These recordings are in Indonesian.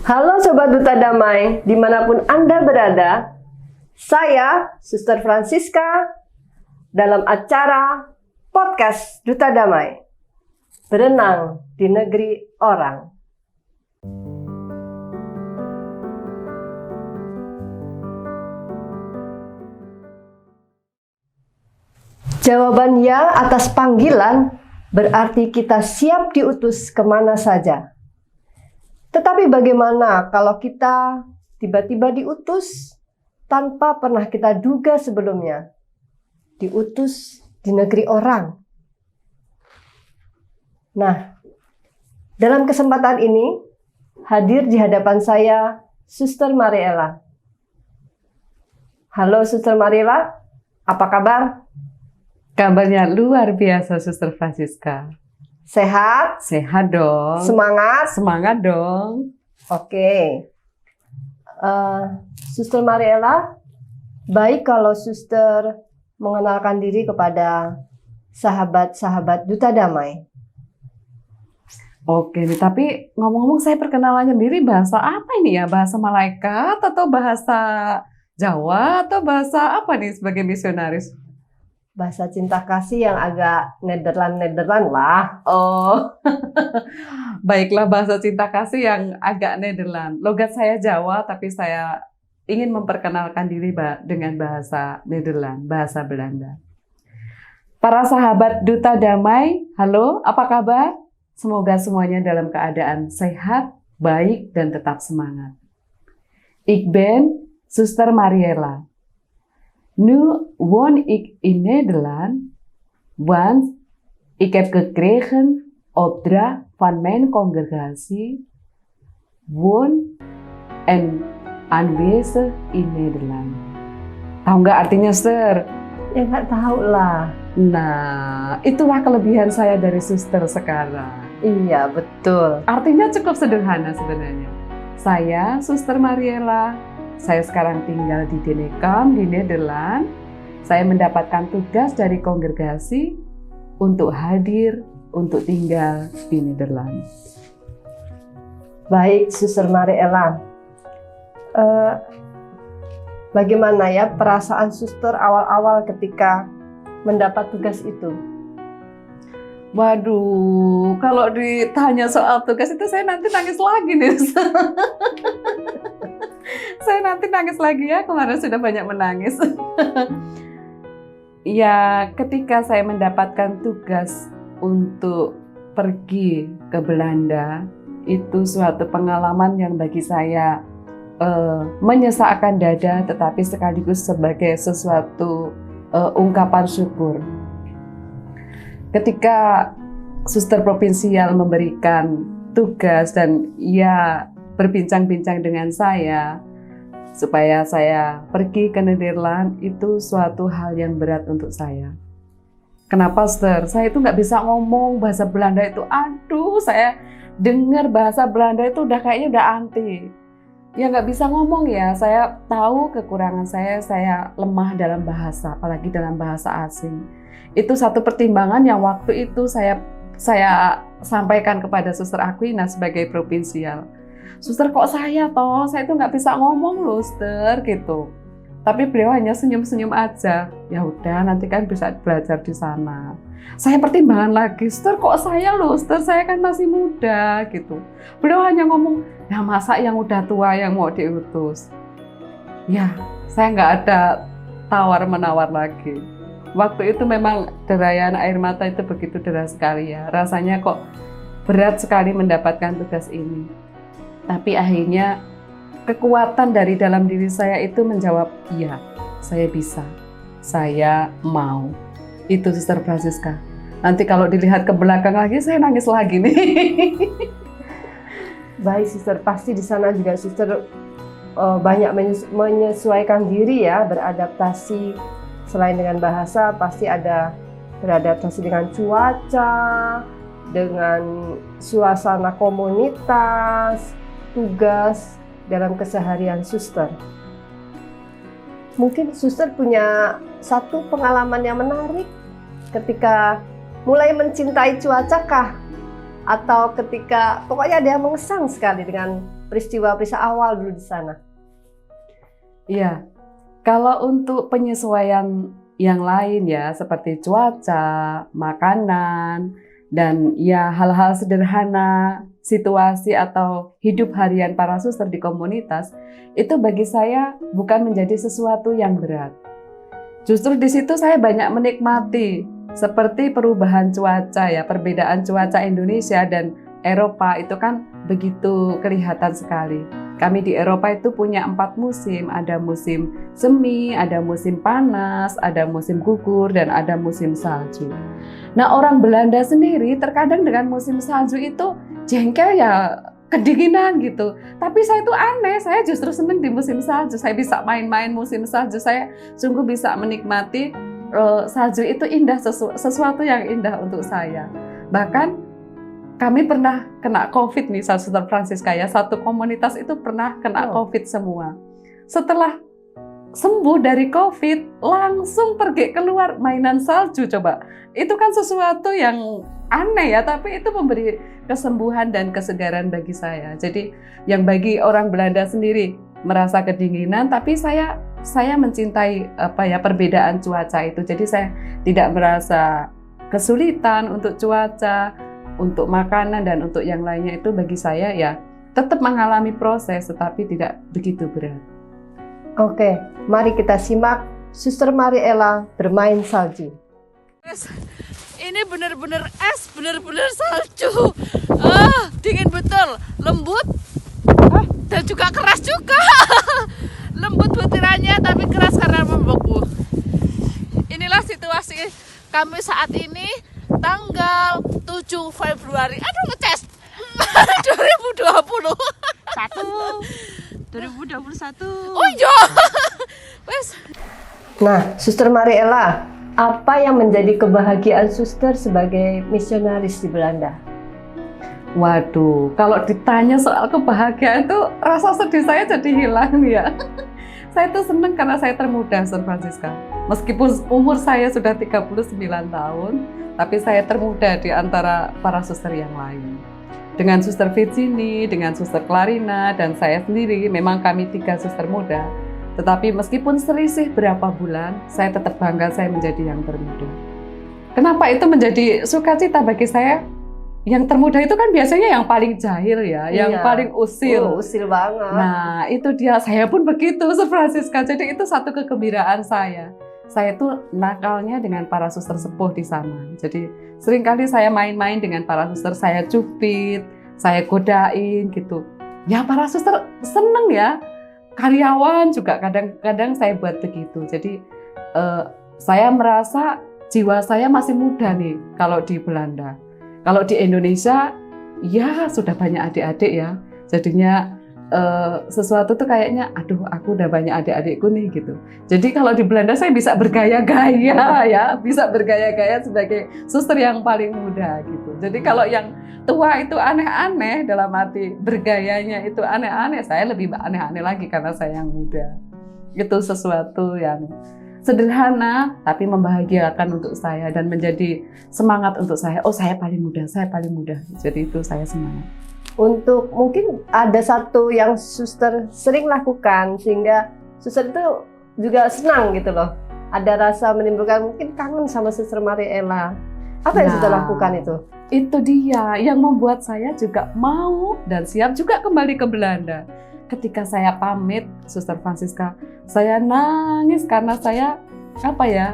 Halo Sobat Duta Damai, dimanapun Anda berada, saya Suster Francisca dalam acara Podcast Duta Damai, berenang di negeri orang. Jawaban ya atas panggilan berarti kita siap diutus kemana saja. Tetapi bagaimana kalau kita tiba-tiba diutus tanpa pernah kita duga sebelumnya? Diutus di negeri orang. Nah, dalam kesempatan ini hadir di hadapan saya Suster Mariela. Halo Suster Mariela, apa kabar? Kabarnya luar biasa, Suster Francisca. Sehat? Sehat dong. Semangat? Semangat dong. Oke. Suster Mariela, baik kalau Suster mengenalkan diri kepada sahabat-sahabat Duta Damai. Oke, tapi ngomong-ngomong saya perkenalannya diri bahasa apa ini ya? Bahasa malaikat atau bahasa Jawa atau bahasa apa nih sebagai misionaris? Bahasa cinta kasih yang agak Nederland lah. Oh, baiklah bahasa cinta kasih yang agak Nederland. Logat saya Jawa, tapi saya ingin memperkenalkan diri dengan bahasa Nederland, bahasa Belanda. Para sahabat Duta Damai, halo, apa kabar? Semoga semuanya dalam keadaan sehat, baik, dan tetap semangat. Ik ben Suster Mariela. Nu woon ik in Nederland, want ik heb gekregen opdracht van mijn congregatie woon en aanwezig in Nederland. Tahu nggak artinya, Suster? Ya nggak tahu lah. Nah, itulah kelebihan saya dari Suster sekarang. Iya, betul. Artinya cukup sederhana sebenarnya. Saya, Suster Mariela, saya sekarang tinggal di Denekam, di Nederland. Saya mendapatkan tugas dari kongregasi untuk hadir, untuk tinggal di Nederland. Baik, Suster Mariela. Bagaimana ya perasaan Suster awal-awal ketika mendapat tugas itu? Waduh, kalau ditanya soal tugas itu saya nanti nangis lagi nih. Saya nanti nangis lagi ya, kemarin sudah banyak menangis. Ya, ketika saya mendapatkan tugas untuk pergi ke Belanda, itu suatu pengalaman yang bagi saya menyesakkan dada, tetapi sekaligus sebagai sesuatu ungkapan syukur. Ketika Suster Provinsial memberikan tugas dan ia berbincang-bincang dengan saya supaya saya pergi ke Nederland, itu suatu hal yang berat untuk saya. Kenapa, Suster? Saya itu nggak bisa ngomong bahasa Belanda itu. Aduh, saya dengar bahasa Belanda itu kayaknya udah anti. Ya nggak bisa ngomong ya, saya tahu kekurangan saya lemah dalam bahasa, apalagi dalam bahasa asing. Itu satu pertimbangan yang waktu itu saya sampaikan kepada Suster Aquina sebagai provinsial. Suster, kok saya itu nggak bisa ngomong loh, Suster, gitu. Tapi beliau hanya senyum-senyum aja. Ya udah, nanti kan bisa belajar di sana. Saya pertimbangan lagi, Suster, kok saya loh, Suster, saya kan masih muda, gitu. Beliau hanya ngomong, ya masa yang udah tua yang mau diutus. Ya, saya nggak ada tawar-menawar lagi. Waktu itu memang derayan air mata itu begitu deras sekali ya. Rasanya kok berat sekali mendapatkan tugas ini. Tapi akhirnya kekuatan dari dalam diri saya itu menjawab, iya, saya bisa, saya mau. Itu Suster Francisca. Nanti kalau dilihat ke belakang lagi, saya nangis lagi nih. Baik, Suster, pasti di sana juga Suster banyak menyesuaikan diri ya, beradaptasi. Selain dengan bahasa, pasti ada beradaptasi dengan cuaca, dengan suasana komunitas, tugas dalam keseharian Suster. Mungkin Suster punya satu pengalaman yang menarik ketika mulai mencintai cuaca kah? Atau ketika pokoknya ada yang mengesan sekali dengan peristiwa-peristiwa awal dulu di sana? Iya, kalau untuk penyesuaian yang lain ya, seperti cuaca, makanan, dan ya hal-hal sederhana, situasi atau hidup harian para suster di komunitas, itu bagi saya bukan menjadi sesuatu yang berat. Justru di situ saya banyak menikmati, seperti perubahan cuaca ya, perbedaan cuaca Indonesia dan Eropa itu kan begitu kelihatan sekali. Kami di Eropa itu punya 4 musim, ada musim semi, ada musim panas, ada musim gugur, dan ada musim salju. Nah, orang Belanda sendiri terkadang dengan musim salju itu jengkel ya, kedinginan gitu. Tapi saya itu aneh, saya justru senang di musim salju. Saya bisa main-main musim salju, saya sungguh bisa menikmati salju itu indah, sesuatu yang indah untuk saya. Bahkan kami pernah kena COVID nih, Suster Francisca ya, satu komunitas itu pernah kena COVID semua. Setelah sembuh dari COVID, langsung pergi keluar mainan salju coba. Itu kan sesuatu yang aneh ya, tapi itu memberi kesembuhan dan kesegaran bagi saya. Jadi yang bagi orang Belanda sendiri merasa kedinginan, tapi saya mencintai perbedaan cuaca itu. Jadi saya tidak merasa kesulitan untuk cuaca, untuk makanan, dan untuk yang lainnya. Itu bagi saya ya tetap mengalami proses tetapi tidak begitu berat. Oke, mari kita simak Suster Mariela bermain salju. Ini benar-benar es, benar-benar salju. Dingin betul, lembut, dan juga keras juga. Lembut butirannya tapi keras karena membeku. Inilah situasi kami saat ini tanggal 7 Februari. Aduh ngeces 2021. Oh iya. Wes. Nah, Suster Mariela, apa yang menjadi kebahagiaan suster sebagai misionaris di Belanda? Waduh, kalau ditanya soal kebahagiaan itu rasa sedih saya jadi hilang ya. Saya tuh seneng karena saya termuda, Suster Francisca. Meskipun umur saya sudah 39 tahun, tapi saya termuda di antara para suster yang lain. Dengan Suster Virginie, dengan Suster Clarina, dan saya sendiri, memang kami 3 suster muda. Tetapi meskipun selisih berapa bulan, saya tetap bangga saya menjadi yang termuda. Kenapa itu menjadi sukacita bagi saya? Yang termuda itu kan biasanya yang paling jahil ya, yang paling usil. Usil banget. Nah, itu dia, saya pun begitu, Suster Francisca. Jadi itu satu kegembiraan saya. Saya tuh nakalnya dengan para suster sepuh di sana. Jadi seringkali saya main-main dengan para suster, saya cubit, saya godain gitu. Ya para suster seneng ya. Karyawan juga kadang-kadang saya buat begitu. Jadi saya merasa jiwa saya masih muda nih kalau di Belanda. Kalau di Indonesia ya sudah banyak adik-adik ya. Jadinya sesuatu tuh kayaknya, aduh aku udah banyak adik-adikku nih gitu. Jadi kalau di Belanda saya bisa bergaya-gaya ya, bisa bergaya-gaya sebagai suster yang paling muda gitu. Jadi kalau yang tua itu aneh-aneh, dalam arti bergayanya itu aneh-aneh, saya lebih aneh-aneh lagi karena saya yang muda. Itu sesuatu yang sederhana tapi membahagiakan untuk saya dan menjadi semangat untuk saya. Oh saya paling muda, saya paling muda. Jadi itu saya semangat. Untuk mungkin ada satu yang suster sering lakukan sehingga suster itu juga senang gitu loh. Ada rasa menimbulkan mungkin kangen sama Suster Mariela. Apa yang suster lakukan itu? Itu dia yang membuat saya juga mau dan siap juga kembali ke Belanda. Ketika saya pamit, Suster Francisca, saya nangis karena saya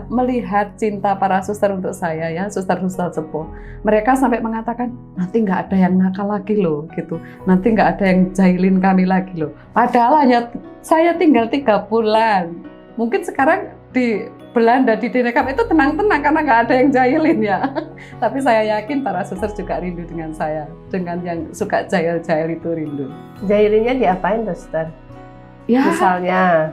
melihat cinta para suster untuk saya ya, suster-suster sepuh. Mereka sampai mengatakan nanti nggak ada yang nakal lagi loh gitu, nanti nggak ada yang jahilin kami lagi loh. Padahal hanya saya tinggal 3 bulan. Mungkin sekarang di Belanda di Denekam itu tenang-tenang karena nggak ada yang jahilin ya. Tapi saya yakin para suster juga rindu dengan saya, dengan yang suka jahil-jahil itu rindu. Jahilinnya diapain tuh, Suster? Ya, misalnya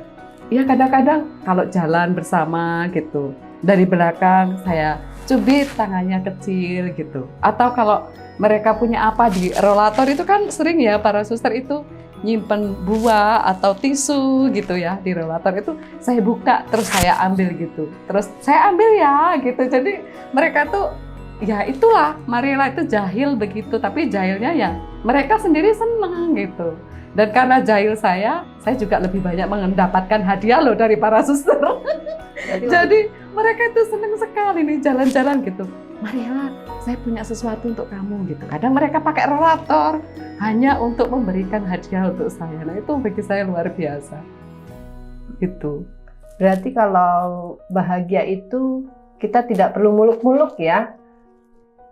ya kadang-kadang kalau jalan bersama gitu, dari belakang saya cubit tangannya kecil gitu. Atau kalau mereka punya apa di rollator itu kan sering ya para suster itu nyimpen buah atau tisu gitu ya di rollator itu saya buka terus saya ambil gitu. Terus saya ambil ya gitu. Jadi mereka tuh ya itulah, Mariela itu jahil begitu, tapi jahilnya ya mereka sendiri senang gitu. Dan karena jahil saya juga lebih banyak mendapatkan hadiah loh dari para suster. Jadi mereka itu senang sekali nih jalan-jalan gitu. Mariela, saya punya sesuatu untuk kamu gitu. Kadang mereka pakai rollator hanya untuk memberikan hadiah untuk saya. Nah itu bagi saya luar biasa. Gitu. Berarti kalau bahagia itu kita tidak perlu muluk-muluk ya?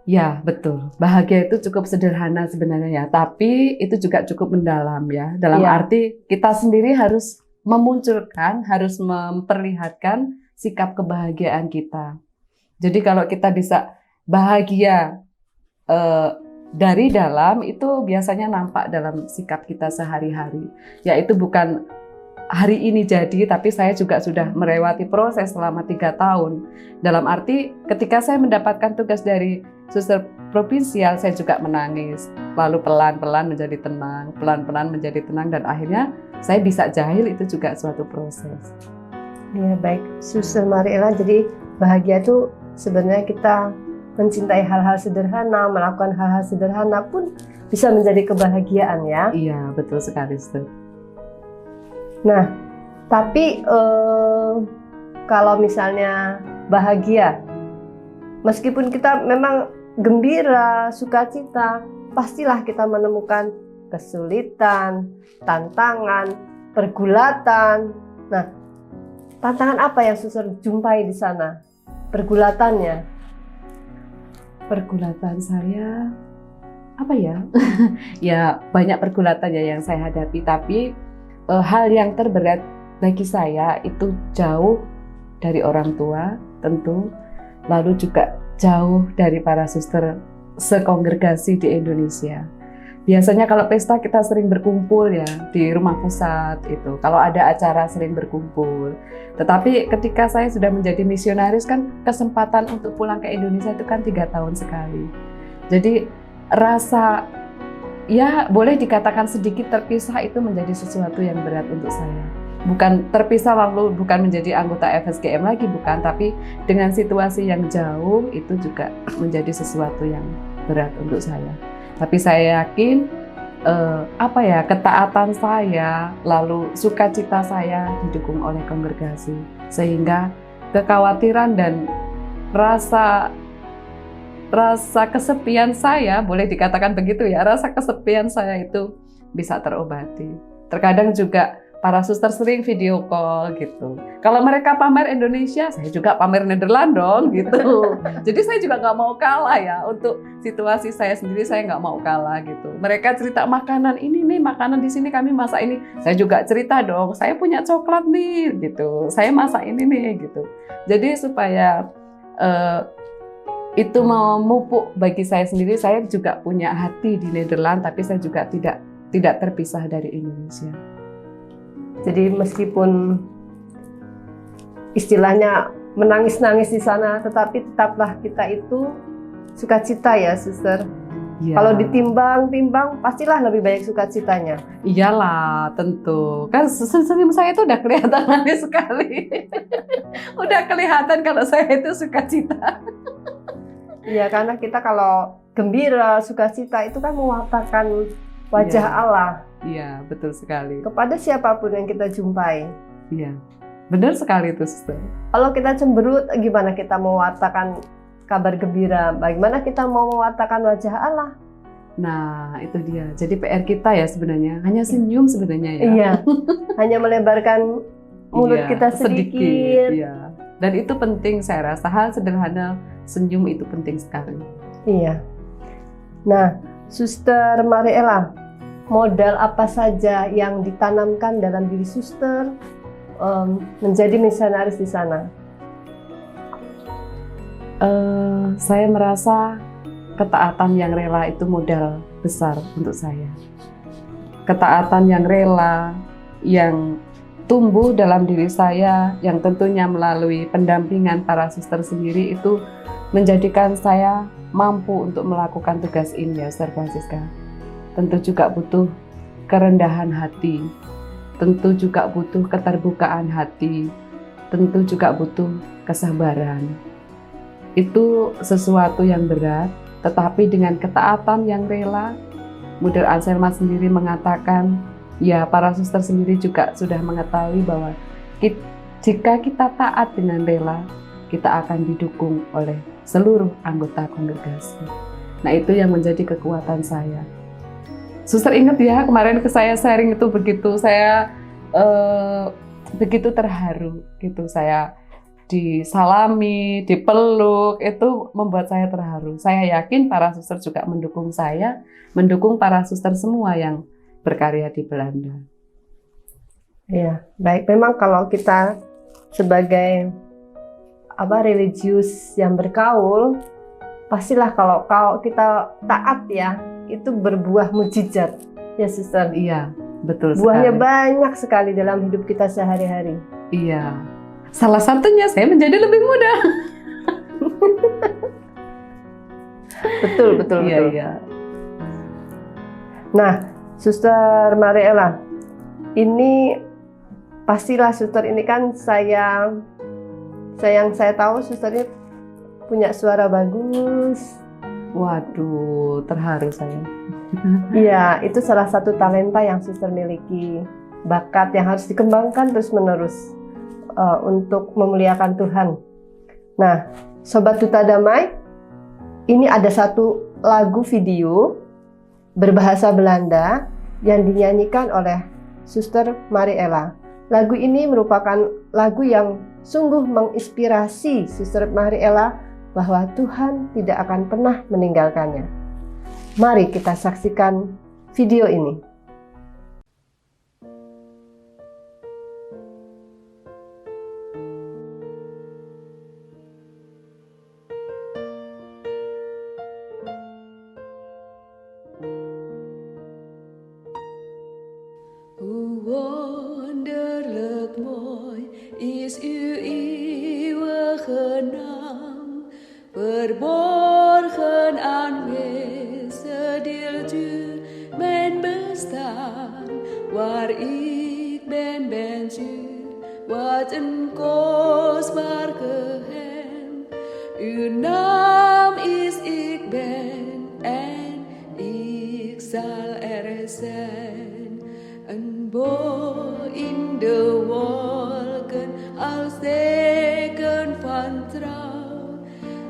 Ya, betul. Bahagia itu cukup sederhana sebenarnya ya, tapi itu juga cukup mendalam ya. Dalam Iya. arti kita sendiri harus memunculkan, harus memperlihatkan sikap kebahagiaan kita. Jadi kalau kita bisa bahagia dari dalam, itu biasanya nampak dalam sikap kita sehari-hari. Yaitu bukan hari ini jadi, tapi saya juga sudah melewati proses selama 3 tahun. Dalam arti ketika saya mendapatkan tugas dari suster provinsial, saya juga menangis. Lalu pelan-pelan menjadi tenang, pelan-pelan menjadi tenang, dan akhirnya saya bisa jahil, itu juga suatu proses. Ya baik, Suster Mariela, jadi bahagia itu sebenarnya kita mencintai hal-hal sederhana, melakukan hal-hal sederhana pun bisa menjadi kebahagiaan ya. Iya, betul sekali, Suster. Nah, tapi kalau misalnya bahagia, meskipun kita memang gembira, sukacita, pastilah kita menemukan kesulitan, tantangan, pergulatan. Nah, tantangan apa yang Suster jumpai di sana? Pergulatannya? Pergulatan saya, apa ya? Ya, banyak pergulatan ya yang saya hadapi, tapi hal yang terberat bagi saya itu jauh dari orang tua tentu, lalu juga jauh dari para suster sekongregasi di Indonesia. Biasanya kalau pesta kita sering berkumpul ya di rumah pusat itu. Kalau ada acara sering berkumpul. Tetapi ketika saya sudah menjadi misionaris kan kesempatan untuk pulang ke Indonesia itu kan 3 tahun sekali. Jadi rasa ya boleh dikatakan sedikit terpisah itu menjadi sesuatu yang berat untuk saya. Bukan terpisah lalu bukan menjadi anggota FSGM lagi, bukan, tapi dengan situasi yang jauh itu juga menjadi sesuatu yang berat untuk saya. Tapi saya yakin ketaatan saya lalu sukacita saya didukung oleh kongregasi, sehingga kekhawatiran dan rasa kesepian saya, boleh dikatakan begitu ya, rasa kesepian saya itu bisa terobati. Terkadang juga para suster sering video call gitu. Kalau mereka pamer Indonesia, saya juga pamer Nederland dong gitu. Jadi saya juga nggak mau kalah ya, untuk situasi saya sendiri saya nggak mau kalah gitu. Mereka cerita makanan ini nih, makanan di sini kami masak ini, saya juga cerita dong. Saya punya coklat nih gitu, saya masak ini nih gitu. Jadi supaya itu memupuk bagi saya sendiri, saya juga punya hati di Nederland, tapi saya juga tidak terpisah dari Indonesia. Jadi meskipun istilahnya menangis-nangis di sana, tetapi tetaplah kita itu sukacita ya, Suster. Ya. Kalau ditimbang-timbang, pastilah lebih banyak sukacitanya. Iyalah, tentu. Kan senyum saya itu udah kelihatan manis sekali. Udah kelihatan kalau saya itu sukacita. Iya, karena kita kalau gembira, sukacita itu kan mewartakan wajah Allah. Iya, betul sekali. Kepada siapapun yang kita jumpai. Iya, benar sekali itu, Suster. Kalau kita cemberut, gimana kita mewartakan kabar gembira? Bagaimana kita mau mewartakan wajah Allah? Nah, itu dia. Jadi PR kita ya sebenarnya, hanya senyum sebenarnya ya. Iya, hanya melebarkan mulut kita sedikit. Iya. Dan itu penting, saya rasa hal sederhana senyum itu penting sekali. Iya. Nah, Suster Mariela, modal apa saja yang ditanamkan dalam diri Suster menjadi misionaris di sana? Saya merasa ketaatan yang rela itu modal besar untuk saya. Ketaatan yang rela, yang tumbuh dalam diri saya, yang tentunya melalui pendampingan para suster sendiri, itu menjadikan saya mampu untuk melakukan tugas ini ya, Suster Francisca. Tentu juga butuh kerendahan hati, tentu juga butuh keterbukaan hati, tentu juga butuh kesabaran. itu sesuatu yang berat, tetapi dengan ketaatan yang rela, Mother Anselma sendiri mengatakan, ya para suster sendiri juga sudah mengetahui bahwa jika kita taat dengan rela, kita akan didukung oleh seluruh anggota kongregasi. Nah, itu yang menjadi kekuatan saya. Suster ingat ya, kemarin ke saya sharing itu begitu saya begitu terharu gitu, saya disalami, dipeluk, itu membuat saya terharu. Saya yakin para suster juga mendukung saya, mendukung para suster semua yang berkarya di Belanda. Ya, baik. Memang kalau kita sebagai religius yang bergaul, pastilah kalau kita taat ya, itu berbuah mujizat. Ya, Suster. Iya, betul sekali. Buahnya banyak sekali dalam hidup kita sehari-hari. Iya. Salah satunya saya menjadi lebih muda. Betul. Iya. Nah, Suster Mariela, ini pastilah Suster ini kan yang saya tahu Suster ini punya suara bagus. Waduh, terharu saya. Iya, itu salah satu talenta yang Suster miliki, bakat yang harus dikembangkan terus-menerus untuk memuliakan Tuhan. Nah, Sobat Duta Damai, ini ada satu lagu video berbahasa Belanda yang dinyanyikan oleh Suster Mariela. Lagu ini merupakan lagu yang sungguh menginspirasi Suster Mariela bahwa Tuhan tidak akan pernah meninggalkannya. Mari kita saksikan video ini. Hoe wonderlijk mooi is uw eeuwige naam, verborgen aanwezig deelt u mijn bestaan. Waar ik ben, bent u, wat een kostbaar geheim. Uw naam is ik ben en ik zal er zijn. Een boom in de wolken als teken van trouw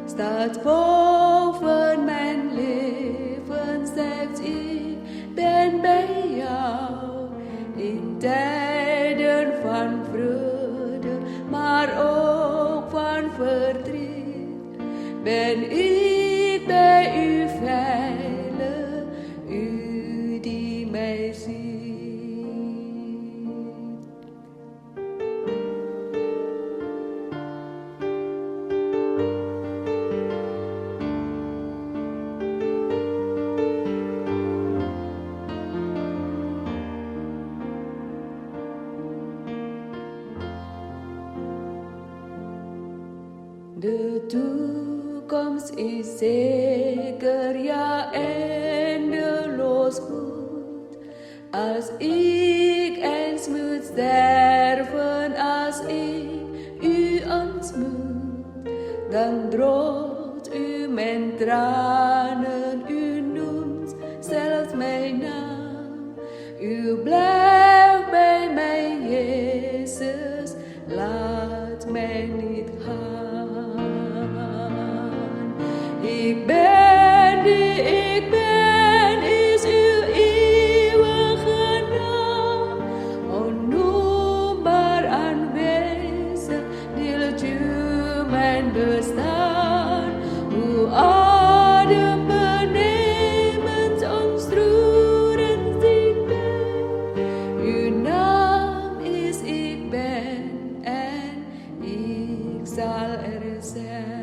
staat boven mijn leven, zegt ik ben bij jou in tijden van vreugde, maar ook van verdriet. Ben ik bij u veilig, u die mij ziet. De toekomst is zeker, ja eindeloos goed. Als ik eens moet sterven, als ik u ontmoet, dan droogt u mijn tranen, u noemt zelfs mijn naam. U blijft bij mij, Jezus, laat mij niet gaan. Ik ben die ik ben, is uw eeuwige naam. Onnoembaar aanwezig, deelt u mijn bestaan. Uw adem benemend, ontroerend ik ben. Uw naam is ik ben en ik zal er zijn.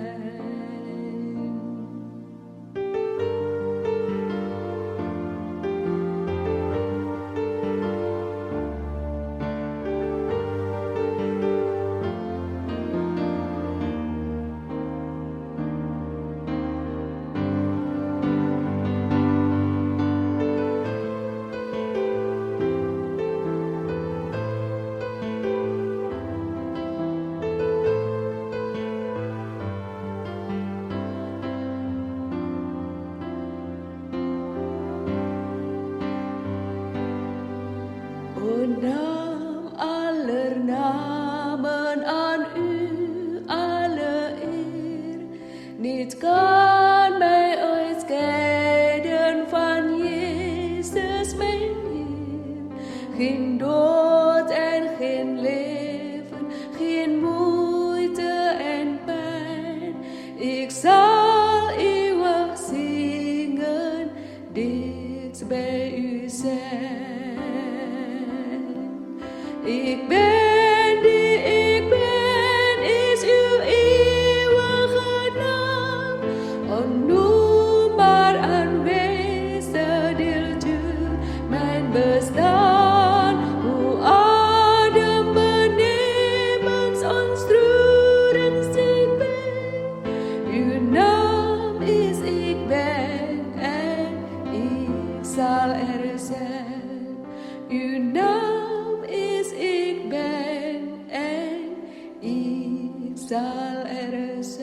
sal RSS.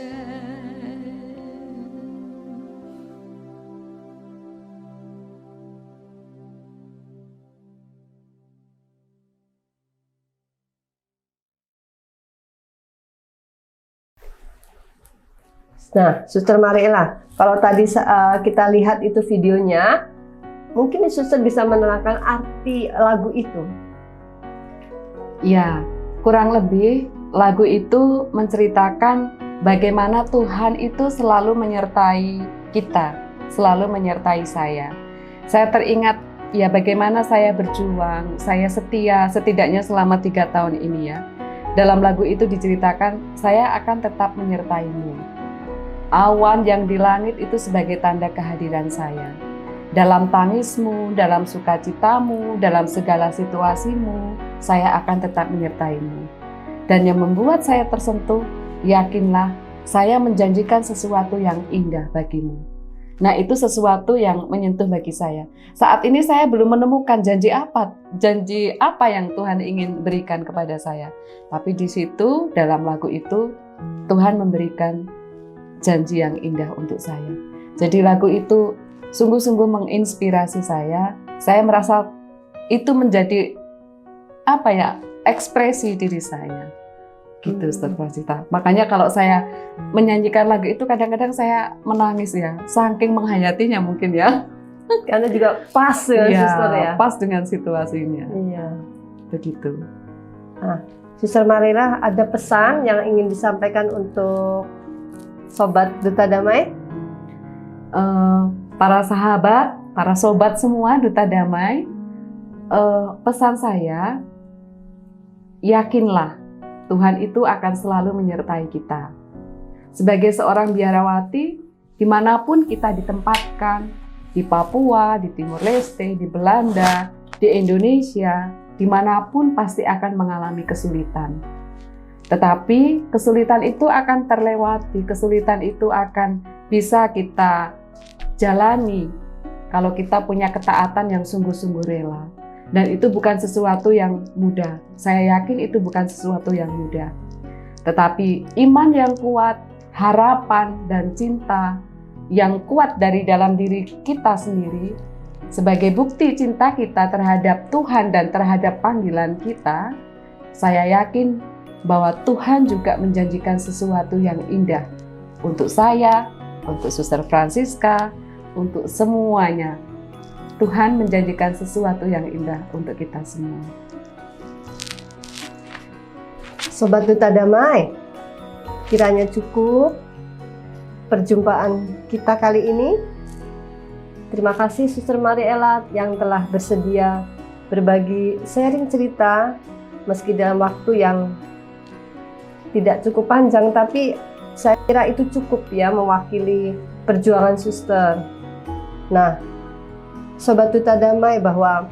Nah, Suster Mariela, kalau tadi kita lihat itu videonya, mungkin Suster bisa menerangkan arti lagu itu. Ya, kurang lebih lagu itu menceritakan bagaimana Tuhan itu selalu menyertai kita, selalu menyertai saya. Saya teringat ya bagaimana saya berjuang, saya setia setidaknya selama 3 tahun ini ya. Dalam lagu itu diceritakan, saya akan tetap menyertaimu. Awan yang di langit itu sebagai tanda kehadiran saya. Dalam tangismu, dalam sukacitamu, dalam segala situasimu, saya akan tetap menyertaimu. Dan yang membuat saya tersentuh, yakinlah, saya menjanjikan sesuatu yang indah bagimu. Nah, itu sesuatu yang menyentuh bagi saya. Saat ini saya belum menemukan janji apa yang Tuhan ingin berikan kepada saya. Tapi di situ, dalam lagu itu, Tuhan memberikan janji yang indah untuk saya. Jadi lagu itu sungguh-sungguh menginspirasi saya. Saya merasa itu menjadi ekspresi diri saya. Gitu, Ustaz Francita. Makanya kalau saya menyanyikan lagu itu kadang-kadang saya menangis ya, saking menghayatinya mungkin ya. Karena juga pas dengan Suster ya. Pas dengan situasinya. Iya. Begitu. Nah, Suster Mariela, ada pesan yang ingin disampaikan untuk Sobat Duta Damai? Para sahabat, para sobat semua Duta Damai, pesan saya, yakinlah Tuhan itu akan selalu menyertai kita. Sebagai seorang biarawati, dimanapun kita ditempatkan, di Papua, di Timur Leste, di Belanda, di Indonesia, dimanapun pasti akan mengalami kesulitan. Tetapi kesulitan itu akan terlewati, kesulitan itu akan bisa kita jalani kalau kita punya ketaatan yang sungguh-sungguh rela. Dan itu bukan sesuatu yang mudah. Saya yakin itu bukan sesuatu yang mudah. Tetapi iman yang kuat, harapan dan cinta yang kuat dari dalam diri kita sendiri, sebagai bukti cinta kita terhadap Tuhan dan terhadap panggilan kita, saya yakin bahwa Tuhan juga menjanjikan sesuatu yang indah untuk saya, untuk Suster Francisca, untuk semuanya. Tuhan menjanjikan sesuatu yang indah untuk kita semua. Sobat Duta Damai, kiranya cukup perjumpaan kita kali ini. Terima kasih Suster Mariela yang telah bersedia berbagi sharing cerita meski dalam waktu yang tidak cukup panjang, tapi saya kira itu cukup ya mewakili perjuangan Suster. Nah, Sobat Duta Damai, bahwa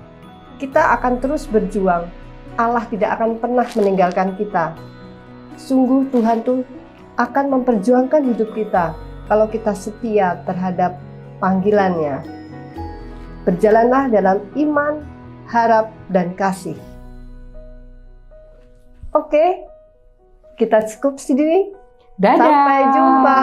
kita akan terus berjuang. Allah tidak akan pernah meninggalkan kita. Sungguh Tuhan tuh akan memperjuangkan hidup kita kalau kita setia terhadap panggilannya. Berjalanlah dalam iman, harap, dan kasih. Oke. Kita cukup sendiri. Dadah. Sampai jumpa.